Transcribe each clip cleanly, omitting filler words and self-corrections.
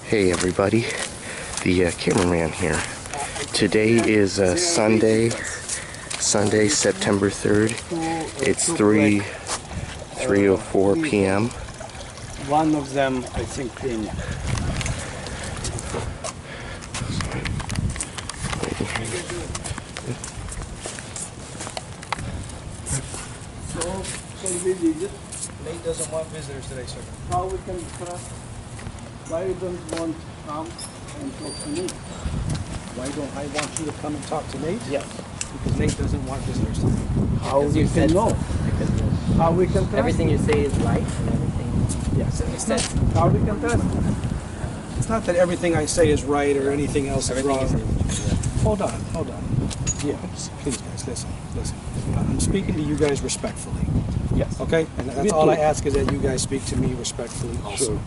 Hey everybody, the cameraman here. Today is Sunday, September 3rd. It's 3:04 p.m. One of them, I think, clean. So we did it. Nate doesn't want visitors today, sir. How we can trust? Why you don't want to come and talk to me? Why don't I want you to come and talk to Nate? Yes. Because Nate doesn't want visitors today. How we can know? How we can trust? Everything you say is right and everything. Yes. It's not. How we can trust? It's not that everything I say is right or anything else is wrong. Hold on. Yeah, please guys, listen. I'm speaking to you guys respectfully. Yes. Okay? And that's all I ask is that you guys speak to me respectfully also. Sure.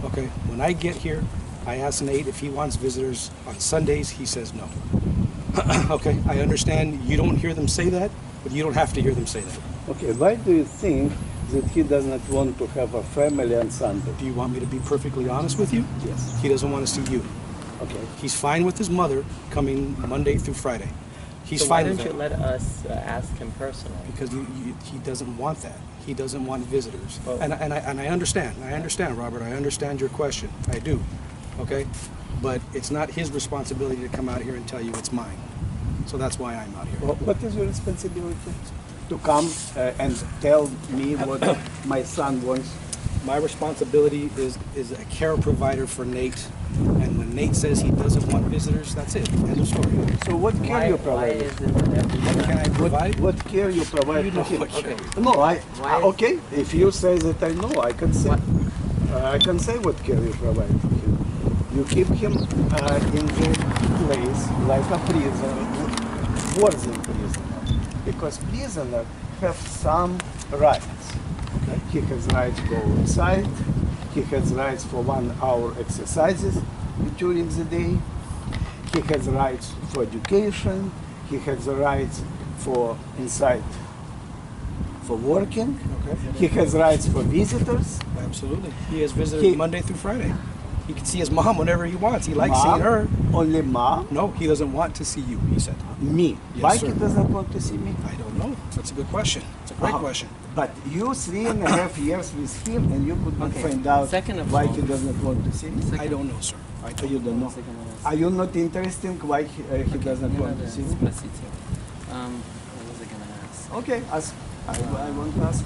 Okay? When I get here, I ask Nate if he wants visitors on Sundays, he says no. Okay? I understand you don't hear them say that, but you don't have to hear them say that. Okay, why do you think that he does not want to have a family on Sunday? Do you want me to be perfectly honest with you? Yes. He doesn't want to see you. Okay. He's fine with his mother coming Monday through Friday. He's So why fine with don't you that. let us ask him personally? Because he doesn't want that. He doesn't want visitors. Oh. And I understand. I understand, Robert. I understand your question. I do. Okay? But it's not his responsibility to come out here and tell you it's mine. So that's why I'm out here. Well, what is your responsibility? To come and tell me what my son wants? My responsibility is a care provider for Nate. And when Nate says he doesn't want visitors, that's it. End of story. So what care you Why provide? is it that What can I provide? What care you provide You to know him? what Okay. No, Why- okay. If you say that I know, I can say. I can say what care you provide to him. You keep him in the place like a prisoner, worse than prisoner, because prisoners have some rights. Okay. He has rights to go outside. He has rights for 1 hour exercises during the day. He has rights for education. He has the rights for inside for working. Okay. He has rights for visitors. Absolutely. He has visitors Monday through Friday. He can see his mom whenever he wants. He likes seeing her. Only mom? No, he doesn't want to see you, he said. Me. Yes, Why sir. he doesn't want to see me? I don't know. That's a good question. It's a great question. But you 3.5 years with him and you could not Okay. find out Second of why all- he does not want to see me? I don't know, sir. I You don't don't know. Are you not interested why he does not want to see me? What was I gonna ask? Okay, ask. I want to ask.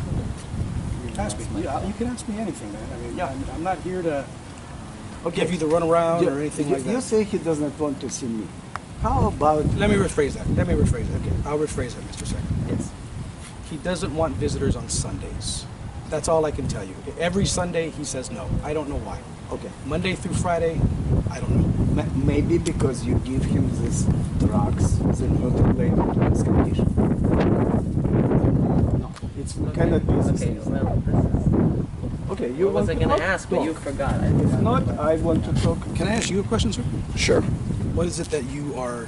Ask me. Yeah, you can ask me anything, man. I mean, Yeah. I'm not here to give you the runaround or anything like You that. say he does not want to see me. How about Let me rephrase that. Okay. I'll rephrase that, Mr. Tseglin. Yes. He doesn't want visitors on Sundays. That's all I can tell you. Every Sunday he says no. I don't know why. okay? Monday through Friday, I don't know. Maybe because you give him these drugs that not related to his condition. No, it cannot be the Okay, same. well, this is... Okay, you What want was I to gonna talk? ask, but Talk. you forgot. If not, I want to talk. Can I ask you a question, sir? Sure. What is it that you are?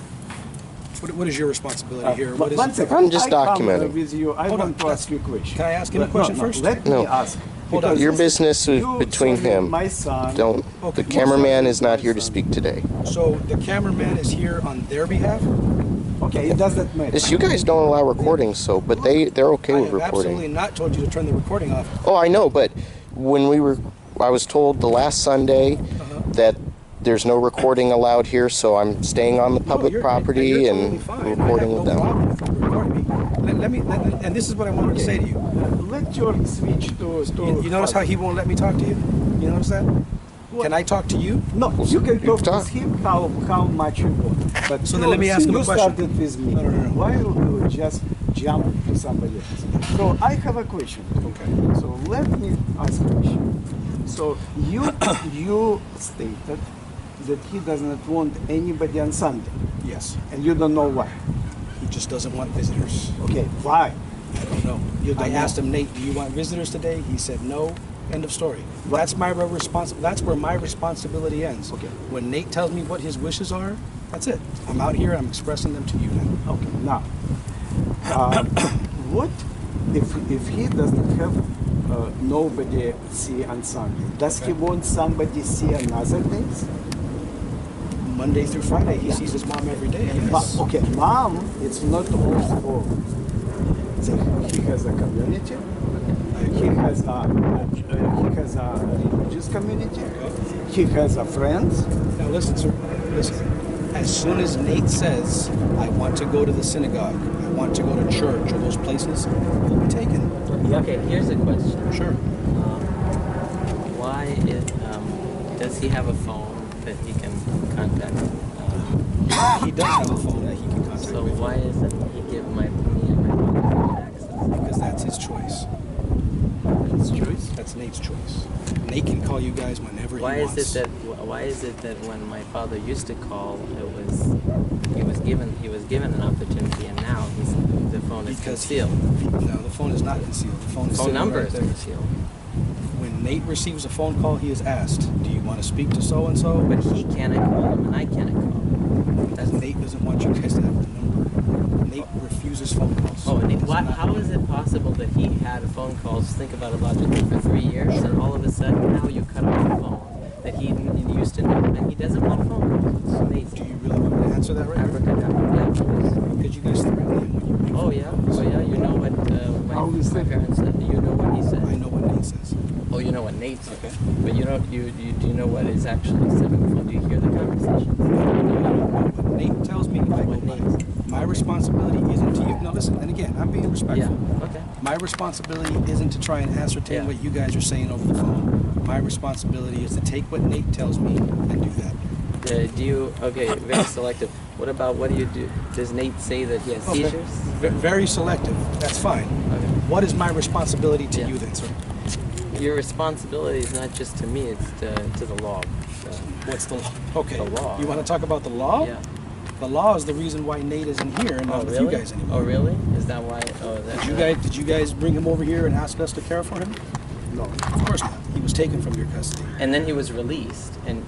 What is your responsibility here? What is One it? second. I'm just I come, documenting. with you. I Hold want on. to ask you a question. Can I ask him a No, question no, first? Let No. me ask. Hold on. Because Your business is you between serving him. My son. Don't. Okay. The cameraman is not here to speak today. So the cameraman is here on their behalf? Okay, it doesn't matter. It's you guys don't allow recording, so but they're okay I with have absolutely recording. not told you to turn the recording off. Oh, I know, but when I was told the last Sunday that there's no recording allowed here, so I'm staying on the public property you're and totally fine. recording I with have no them. problem with you recording me. And this is what I wanted to say to you. Let your switch to. You notice how he won't let me talk to you? You notice that? Can I talk to you? No, you can talk talk. with him how much you want. But So then let me ask him a you question. started with me. No. Why you just jump to somebody else? So I have a question. Okay. So let me ask a question. So you stated that he does not want anybody on Sunday, Yes. and you don't know why. He just doesn't want visitors. Okay, why? I don't know. You don't I asked know. him, Nate, do you want visitors today? He said no. End of story. That's my That's where my responsibility ends. Okay. When Nate tells me what his wishes are, that's it. I'm out here. I'm expressing them to you now. Okay, now, what if he doesn't have nobody see on Sunday. Does he want somebody see on other days? Monday through Friday, he sees his mom every day. Yes. Okay, mom, it's not all. He has a community. He has a religious community. He has a friends. Now listen, sir. Listen. As soon as Nate says, "I want to go to the synagogue, I want to go to church," or those places, he'll be taken. Okay, here's a question. Sure. Why does he have a phone that he can contact? He does have a phone that he can contact. So me. why isn't he give me and my mother access? Because that's his choice. It's choice. That's Nate's choice. Nate can call you guys whenever he wants. Why is it that when my father used to call, he was given an opportunity, and now the phone is concealed. No, the phone is not concealed. The phone is Phone sitting number right is there. concealed. When Nate receives a phone call, he is asked, "Do you want to speak to so and so?" But he cannot call him, and I cannot call him. That's Nate doesn't want you guys to have the number. Nate refuses phone calls. Oh, and how is it possible that he had phone calls, think about it logically, for 3 years, and all of a sudden now you cut off the phone that he used to know, and he doesn't want phone calls? It's amazing. Do you really want me to answer that right now? Abracadabra. Yeah, please. Because you guys threatened him when you make Oh yeah, you know what my parents said. You know what he said. I know what Nate says. Oh, you know what Nate said. Okay. But you do you know what is actually said on the phone? Do you hear the conversation? What Nate tells me, I go What by. Nate? My responsibility isn't to you. Now listen, and again, I'm being respectful. Yeah. Okay. My responsibility isn't to try and ascertain Yeah. what you guys are saying over the phone. My responsibility is to take what Nate tells me and do that. Very selective. What do you do? Does Nate say that he has seizures? Very selective. That's fine. Okay. What is my responsibility to Yeah. you then, sir? Your responsibility is not just to me; it's to the law. What's the law? Okay. The law. You want to talk about the law? Yeah. The law is the reason why Nate isn't here and not with you guys anymore. Oh, really? Is that why? Oh, that. Did you guys bring him over here and ask us to care for him? No. Of course not. He was taken from your custody. And then he was released, and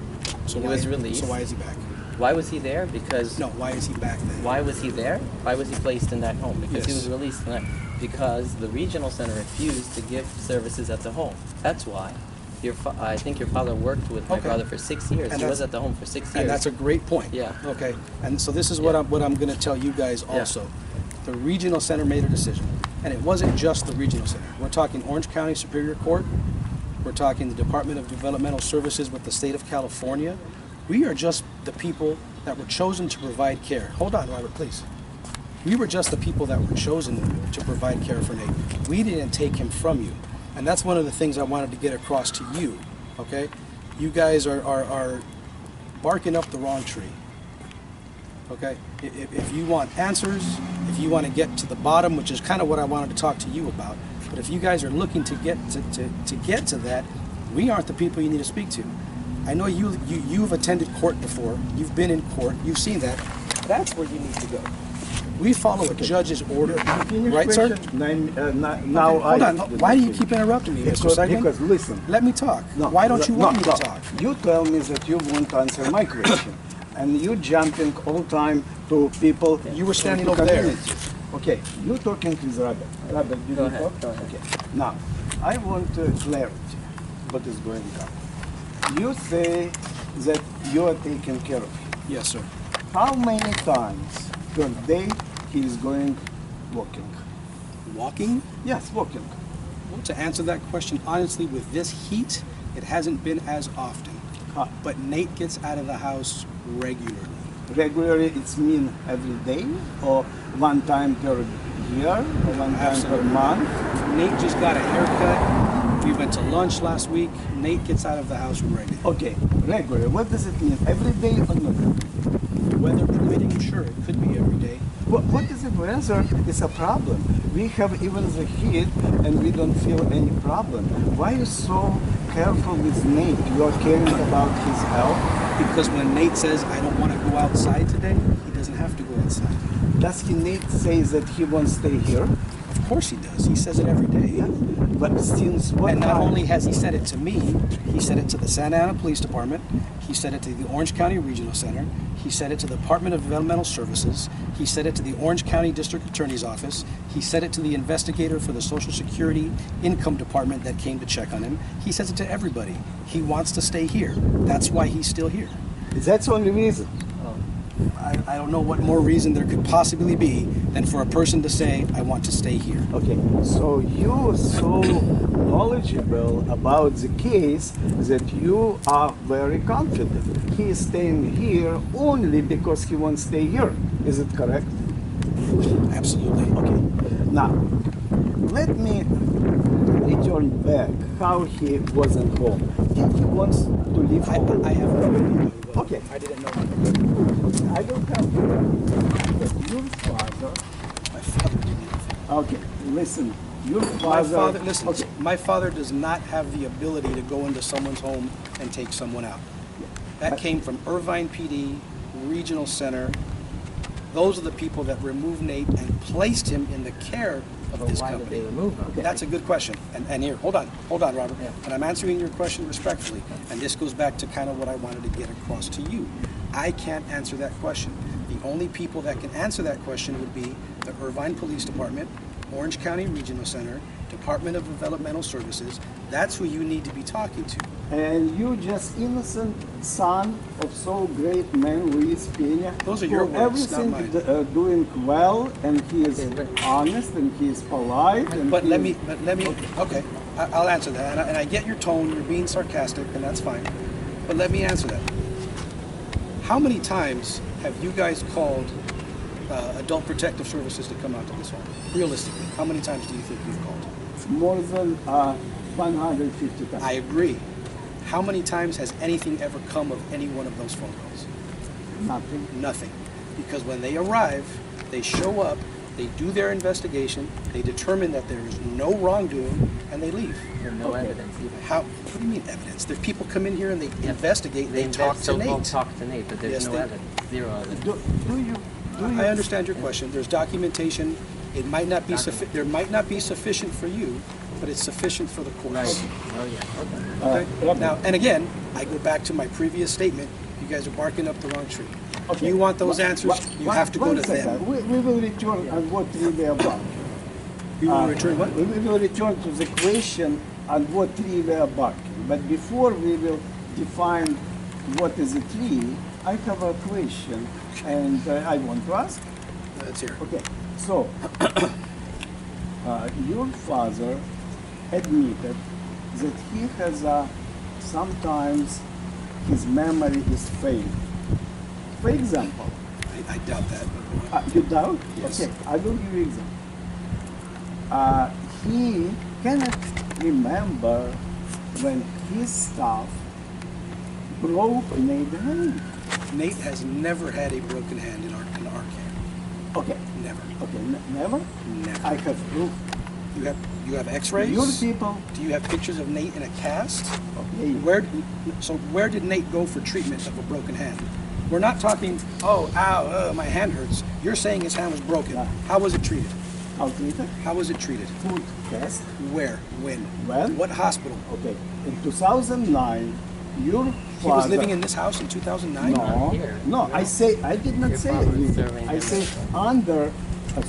So he was released. So why is he back? Why was he there? Because No, why is he back then? Why was he there? Why was he placed in that home? Because he Yes. was released in that, because the regional center refused to give services at the home. That's why. I think your father worked with my Okay. brother for 6 years. And He was that's- at the home for 6 years. And that's a great point. Yeah. Okay. And so this is what I'm going to tell you guys Yeah. also. The regional center made a decision, and it wasn't just the regional center. We're talking Orange County Superior Court. We're talking the Department of Developmental Services with the state of California. We are just the people that were chosen to provide care. Hold on, Robert, please. We were just the people that were chosen to provide care for Nate. We didn't take him from you. And that's one of the things I wanted to get across to you, okay? You guys are barking up the wrong tree, okay? If you want answers, if you want to get to the bottom, which is kind of what I wanted to talk to you about, but if you guys are looking to get to that, we aren't the people you need to speak to. I know you've attended court before. You've been in court. You've seen that. That's where you need to go. We follow a judge's order, right, sir? Now Hold on. Why do you keep interrupting me, Mr. Tseglin? Because listen. Let me talk. Why don't you want me to talk? You tell me that you won't answer my question, and you jumping all time to people. You were standing to over there. communities. Okay, you talking with Robert. Robert, did Go you ahead, talk? go ahead. Okay. Now, I want clarity. What is going on? You say that you are taking care of him. Yes, sir. How many times per day he is going walking? Walking? Yes, walking. Well, to answer that question honestly, with this heat, it hasn't been as often. But Nate gets out of the house regularly. Regularly, it's mean every day, or one time per year, or one time per month. Nate just got a haircut. We went to lunch last week. Nate gets out of the house regularly. Okay, regular. What does it mean? Every day or not? Weather permitting, sure, it could be every day. What is the weather? It's a problem. We have even the heat, and we don't feel any problem. Why are you so careful with Nate? You are caring about his health. Because when Nate says, I don't want to go outside today, he doesn't have to go outside. Does Nate say that he won't stay here? Of course he does. He says it every day. Yes. But since what And not time? only has he said it to me, he said it to the Santa Ana Police Department, he said it to the Orange County Regional Center, he said it to the Department of Developmental Services, he said it to the Orange County District Attorney's Office, he said it to the investigator for the Social Security Income Department that came to check on him. He says it to everybody. He wants to stay here. That's why he's still here. That's the only reason. I don't know what more reason there could possibly be than for a person to say, I want to stay here. Okay, so you're so knowledgeable about the case that you are very confident. He is staying here only because he wants to stay here. Is it correct? Absolutely. Okay. Now, let me return back how he wasn't home. Did he want to leave home? I have no idea. Okay. I didn't know. I don't have to. Your father. My father didn't. Okay, listen. Your father. My father, listen, Okay. my father does not have the ability to go into someone's home and take someone out. That came from Irvine PD, Regional Center. Those are the people that removed Nate and placed him in the care of But this why company. did they remove him? That's a good question. And here, hold on, Robert. Yeah. And I'm answering your question respectfully. And this goes back to kind of what I wanted to get across to you. I can't answer that question. The only people that can answer that question would be the Irvine Police Department, Orange County Regional Center, Department of Developmental Services. That's who you need to be talking to. And you just innocent son of so great man Luis Peña. Those are your who words, not everything mine. Doing well, and he is Okay, but- honest, and he is polite. And But he let is- me, okay, I'll answer that. And I get your tone, you're being sarcastic, and that's fine. But let me answer that. How many times have you guys called Adult Protective Services to come out to this home? Realistically, how many times do you think you've called? more than 150 times. I agree. How many times has anything ever come of any one of those phone calls? Nothing. Nothing. Because when they arrive, they show up, they do their investigation, they determine that there is no wrongdoing, and they leave. There's no evidence either. How? What do you mean evidence? The people come in here and they investigate. And they They talk to so-called Nate. talk to Nate, but there's Yes, no they- evidence. Zero evidence. Do you? I understand your question. There's documentation. It might not be there might not be sufficient for you, but it's sufficient for the courts. Right. Oh, yeah. Okay. Okay. Now, and again, I go back to my previous statement. You guys are barking up the wrong tree. If you want those answers, you have to go to them. We will return on what trivia about. You want to return what? We will return to the question on what tree we are barking. But before we will define what is a tree, I have a question, and I want to ask. Let's hear. Okay, so your father admitted that he has sometimes his memory is failed. For example, I doubt that. But go on. you doubt? Yes. Okay, I will give you example. He cannot remember when his staff broke Nate's hand. Nate has never had a broken hand in our care. Okay, Never. okay, never? Never. I have proof. You have X-rays. Your people, Do you have pictures of Nate in a cast? okay, Where did Nate go for treatment of a broken hand? We're not talking, oh, ow, my hand hurts. You're saying his hand was broken. Yeah. How was it treated? how treated? How was it treated? Food test. Where? When? When? What hospital? Okay, in 2009, your father. He was living in this house in 2009? No, Here. no, I did not Your say father was it. serving I him say as under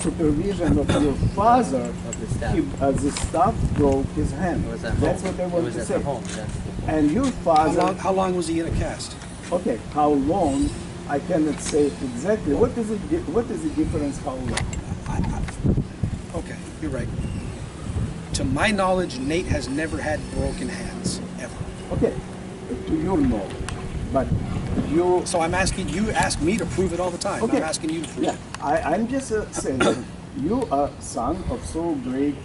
supervision of your father, Of the staff. the staff broke his hand. It was at That's home. what I It want was to at say. the home. That's And your father, How long was he in a cast? okay, how long? I cannot say exactly. What is the difference? How long? Okay, you're right. To my knowledge, Nate has never had broken hands, ever. Okay, to your knowledge, but you. So I'm asking, you ask me to prove it all the time. Okay. I'm asking you to prove Yeah, it. I'm just saying that you are son of so great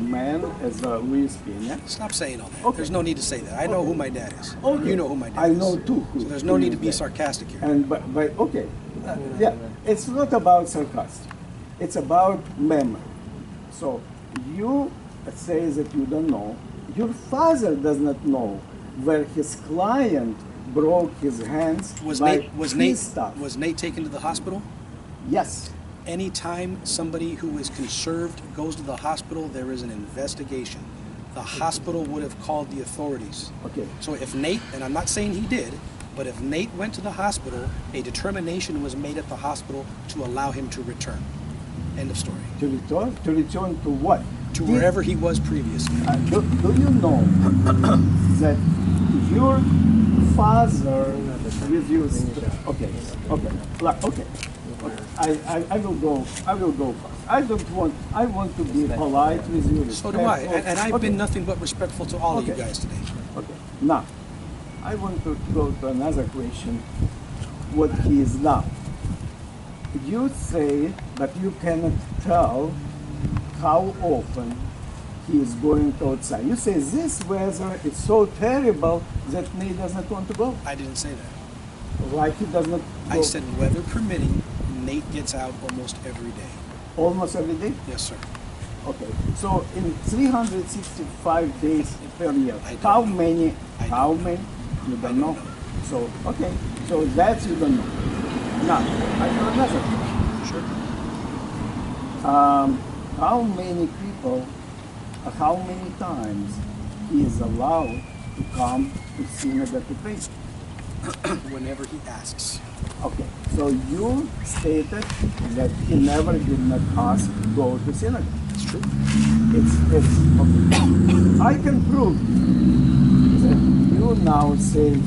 man as Luis Peña. Stop saying all that. Okay. There's no need to say that. I know who my dad is. Okay. You know who my dad I is. know too. So there's no need to be is that. sarcastic here. And but okay, yeah, it's not about sarcasm. It's about memory. So you say that you don't know. Your father does not know where his client broke his hands Was by Nate his stuff. was Nate taken to the hospital? Yes. anytime somebody who is conserved goes to the hospital, there is an investigation. The hospital would have called the authorities. Okay. So if Nate, and I'm not saying he did, but if Nate went to the hospital, a determination was made at the hospital to allow him to return. End of story. To return? To return to what? To wherever he was previously. Do you know that your father with you? Okay. I will go fast. I want to be polite with you. So do I, and I've been Okay. nothing but respectful to all of you Okay. guys today. Okay. Now, I want to go to another question. What he is now? You say that you cannot tell how often he is going outside. You say this weather is so terrible that Nate does not want to go. I didn't say that. Why he does not go? I said weather permitting, Nate gets out almost every day. Almost every day? Yes, sir. Okay. So in 365 days per year, I don't how know. many? I don't How know. many? You I don't know. don't know. So okay. So that you don't know. Now, I have another question. Sure. How many people, how many times he is allowed to come to synagogue to pray? Whenever he asks. Okay, so you stated that he never did not ask to go to synagogue. It's true. It's okay. I can prove that you now say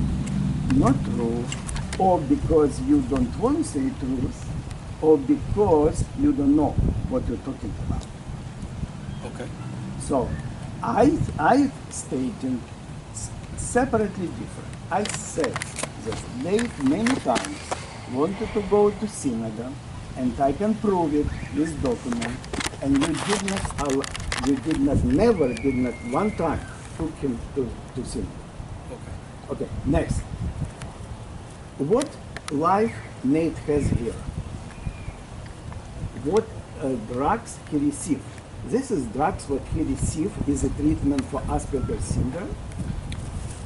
not true, or because you don't want to say truth, or because you don't know what you're talking about. Okay. So I stated separately different. I said that Nate many times wanted to go to synagogue, and I can prove it with document. And you never did not one time took him to synagogue. Okay. Okay, next. What life Nate has here? What drugs he received? This is drugs what he received is a treatment for Asperger's syndrome.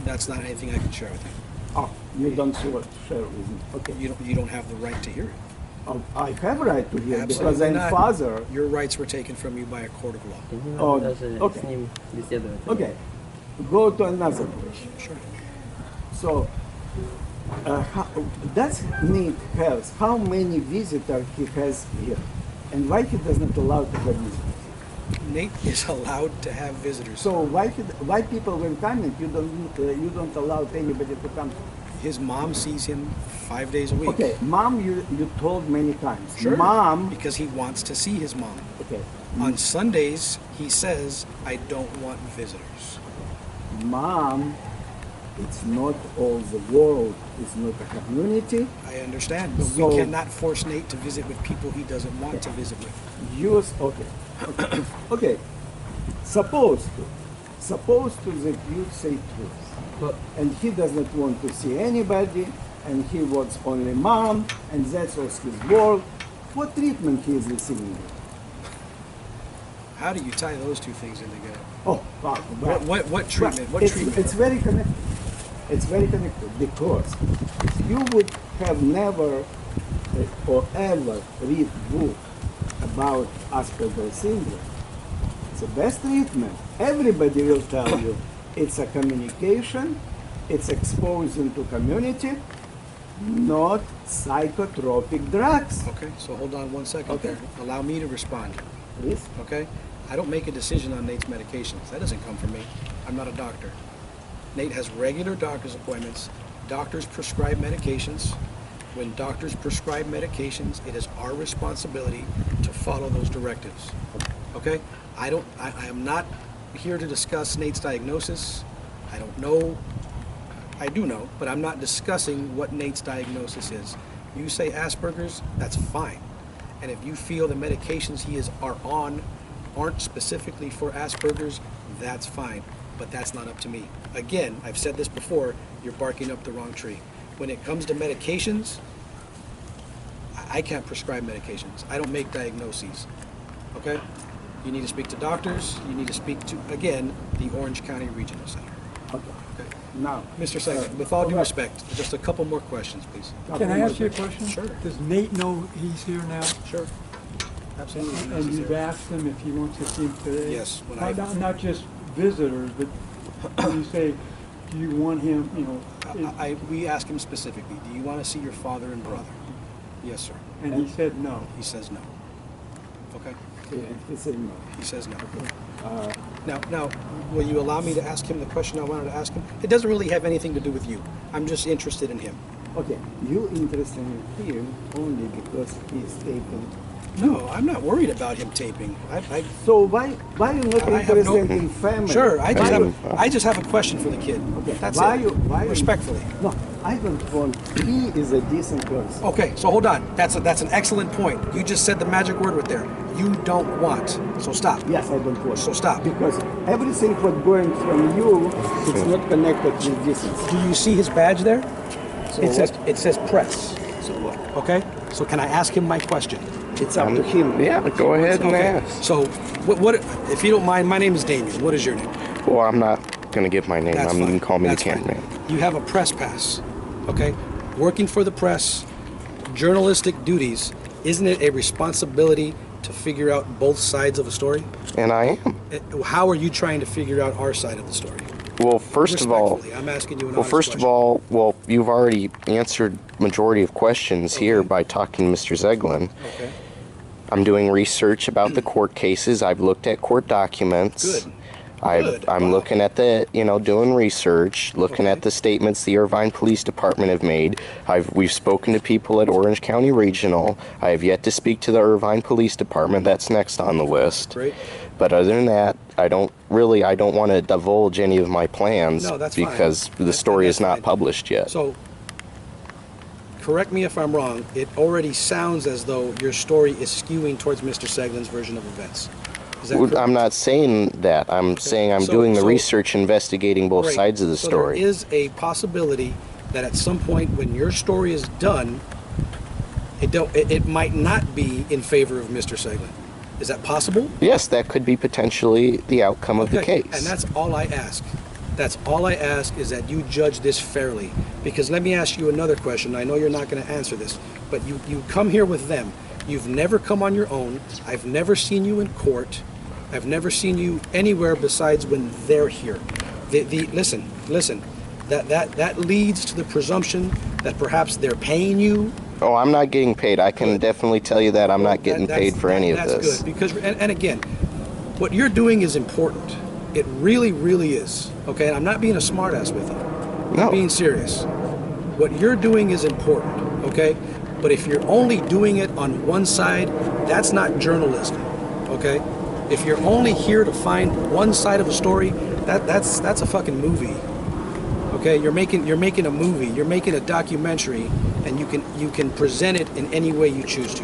That's not anything I can share with you. Oh, you don't share with me. Okay. You don't have the right to hear it. Oh, I have right to hear because Absolutely I'm not. father. Your rights were taken from you by a court of law. Oh, Даже okay. с ним беседовать. Okay, go to another question. Sure. So, does Nate has how many visitors he has here, and why he does not allow to have visitors? Nate is allowed to have visitors. So why people when coming you don't allow anybody to come? His mom sees him 5 days a week. Okay, mom, you told many times. Sure. Mom. Because he wants to see his mom. Okay. On Sundays, he says, I don't want visitors. Mom, it's not all the world. It's not a community. I understand, but So- we cannot force Nate to visit with people he doesn't want to visit with. Use okay. Okay. Suppose to that you say truth, But and he does not want to see anybody, and he wants only mom, and that was his world. What treatment he is receiving? How do you tie those two things in together? Oh, wow. What treatment? What it's, treatment? It's very connected. It's very connected because if you would have never or ever read book about Asperger's syndrome, it's the best treatment. Everybody will tell you it's a communication, it's exposing to community, not psychotropic drugs. Okay, so hold on 1 second Okay. there. Allow me to respond. Please. Okay? I don't make a decision on Nate's medications. That doesn't come from me. I'm not a doctor. Nate has regular doctor's appointments. Doctors prescribe medications. When doctors prescribe medications, it is our responsibility to follow those directives. Okay? I am not here to discuss Nate's diagnosis. I don't know. I do know, but I'm not discussing what Nate's diagnosis is. You say Asperger's, that's fine. And if you feel the medications he are on aren't specifically for Asperger's, that's fine. But that's not up to me. Again, I've said this before, you're barking up the wrong tree. When it comes to medications, I can't prescribe medications. I don't make diagnoses. Okay? You need to speak to doctors. You need to speak to, again, the Orange County Regional Center. Okay. Okay? Now, Mr. Tseglin, with all due respect, just a couple more questions, please. Can I ask you a question? Sure. Does Nate know he's here now? Sure. Absolutely. And you've asked him if he wants to see him today? Yes, when Not just visitors, but when you say, do you want him, we ask him specifically, do you want to see your father and brother? Yes, sir. and he said no. He says no. Okay? Yeah, he said no. He says no. Uh, Now, will you allow me to ask him the question I wanted to ask him? It doesn't really have anything to do with you. I'm just interested in him. okay, you interested in him only because he's taping. No, I'm not worried about him taping. So why you not I have no- interested in family? Sure, I Why just have a question for the kid. Okay, That's why it. you- Respectfully. No, I don't want. He is a decent person. Okay, so hold on. That's an excellent point. You just said the magic word right there. You don't want. So stop. Yes, I don't want. So stop. Because everything what going from you, it's not connected with decency. Do you see his badge there? So It says press. So what? Okay? So can I ask him my question? It's up to him. Yeah, go ahead and Okay. ask. So what if you don't mind, my name is Damien. What is your name? Well, I'm not going to give my name. That's You fine. can call me That's the fine. cameraman. You have a press pass, okay? Working for the press, journalistic duties, isn't it a responsibility to figure out both sides of a story? And I am. How are you trying to figure out our side of the story? Well, first of all, Respectfully, I'm asking you an well, honest first of question. all, you've already answered majority of questions here Okay. by talking to Mr. Tseglin. Okay. I'm doing research about the court cases. I've looked at court documents. Good. I'm Wow. looking at doing research, looking at Okay. the statements the Irvine Police Department have made. We've spoken to people at Orange County Regional. I have yet to speak to the Irvine Police Department. That's next on the list. Great. But other than that, I don't want to divulge any of my plans No, that's fine. because the story is That's not fine. published yet. So, correct me if I'm wrong, it already sounds as though your story is skewing towards Mr. Seglin's version of events. Is that correct? I'm not saying that. I'm saying I'm doing the so- research investigating both Great. sides of the So story. there is a possibility that at some point when your story is done, it might not be in favor of Mr. Tseglin. Is that possible? Yes, that could be potentially the outcome of the Okay, case. and that's all I ask. That's all I ask is that you judge this fairly. Because let me ask you another question. I know you're not going to answer this, but you come here with them. You've never come on your own. I've never seen you in court. I've never seen you anywhere besides when they're here. Listen. That leads to the presumption that perhaps they're paying you. Oh, I'm not getting paid. I can definitely tell you that I'm not getting paid for any of this. That's good because, and again, what you're doing is important. It really, really is. Okay, and I'm not being a smartass with you. No. I'm being serious. What you're doing is important. Okay, but if you're only doing it on one side, that's not journalism. Okay, if you're only here to find one side of a story, that's a fucking movie. Okay, you're making a movie, you're making a documentary, and you can present it in any way you choose to.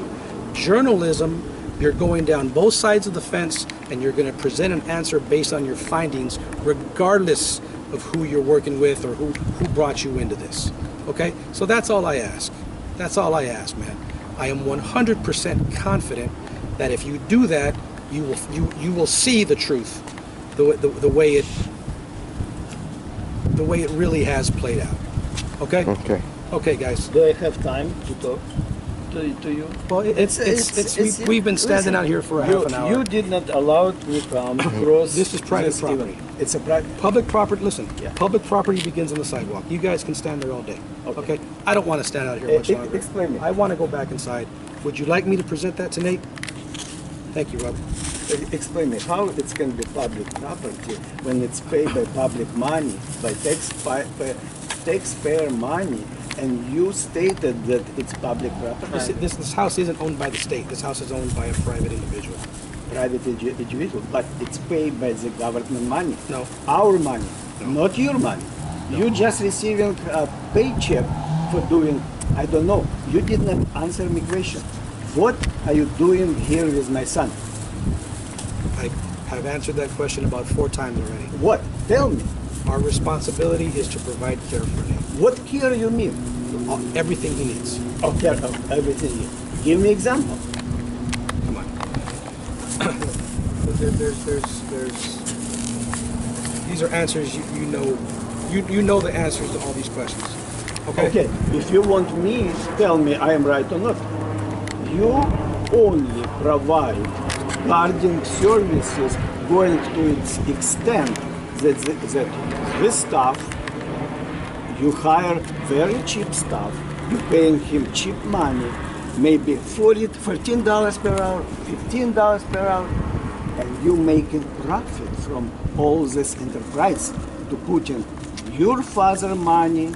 Journalism, you're going down both sides of the fence, and you're going to present an answer based on your findings, regardless of who you're working with or who brought you into this. Okay, so that's all I ask. That's all I ask, man. I am 100% confident that if you do that, you will see the truth, the way it really has played out. Okay? Okay. Okay, guys. Do I have time to talk to you? Well, we've been standing out here for half an hour. You did not allow me to come across. This is private this property. event. It's a private. Public property, listen, Yeah. public property begins on the sidewalk. You guys can stand there all day. Okay. I don't want to stand out here much longer. Explain me. I want to go back inside. Would you like me to present that to Nate? Thank you, Rob. Explain me how it can be public property when it's paid by public money, by taxpayer money, and you stated that it's public property. This house isn't owned by the state. This house is owned by a private individual. Private individual, but it's paid by the government money. No. Our money, No. not your money. You just receiving a paycheck for doing, I don't know. You did not answer my question. What are you doing here with my son? I have answered that question about 4 times already. What? Tell me. Our responsibility is to provide care for him. What care you mean? Everything he needs. Oh, care of everything. Give me example. Come on. These are answers you know. You know the answers to all these questions. Okay. Okay, if you want me, tell me I am right or not. You only provide guarding services going to its extent that this staff, you hire very cheap staff, you're paying him cheap money, maybe $14 per hour, $15 per hour, and you making profit from all this enterprise to put in your father money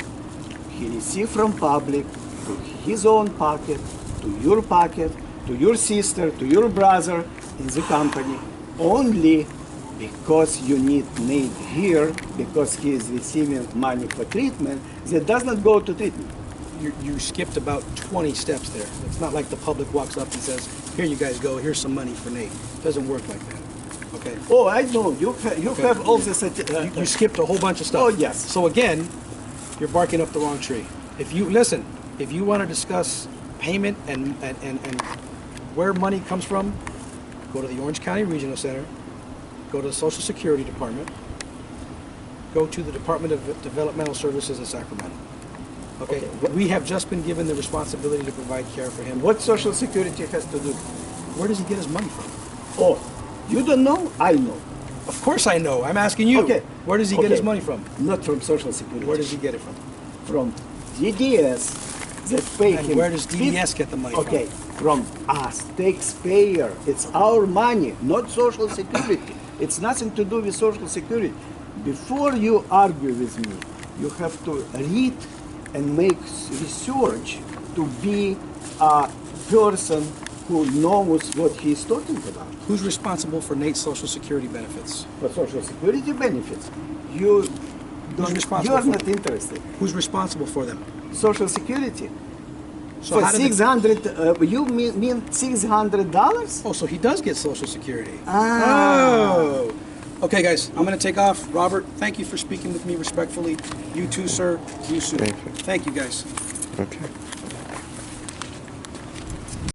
he received from public to his own pocket, to your pocket, to your sister, to your brother in the company, only because you need Nate here, because he is receiving money for treatment that does not go to treatment. You skipped about 20 steps there. It's not like the public walks up and says, here you guys go, here's some money for Nate. It doesn't work like that. Okay? Oh, I know. You have all this. You skipped a whole bunch of stuff. Oh, yes. So again, you're barking up the wrong tree. If you want to discuss payment and where money comes from, go to the Orange County Regional Center, go to the Social Security Department, go to the Department of Developmental Services in Sacramento. Okay? We have just been given the responsibility to provide care for him. What Social Security has to do? Where does he get his money from? Oh, you don't know? I know. Of course I know. I'm asking you. Okay. Where does he get his money from? Not from Social Security. Where does he get it from? From DDS that pay And him. where does DDS get the money from? Okay, from us, taxpayer. It's our money, not Social Security. It's nothing to do with Social Security. Before you argue with me, you have to read and make research to be a person who knows what he's talking about. Who's responsible for Nate's Social Security benefits? For Social Security benefits, you responsible are for not them? interested. Who's responsible for them? Social Security. So For how did it- 600, you mean $600? Oh, so he does get Social Security. Ah. Oh. Okay, guys, I'm going to take off. Robert, thank you for speaking with me respectfully. You too, sir. You too. Thank you. Thank you, guys. Okay.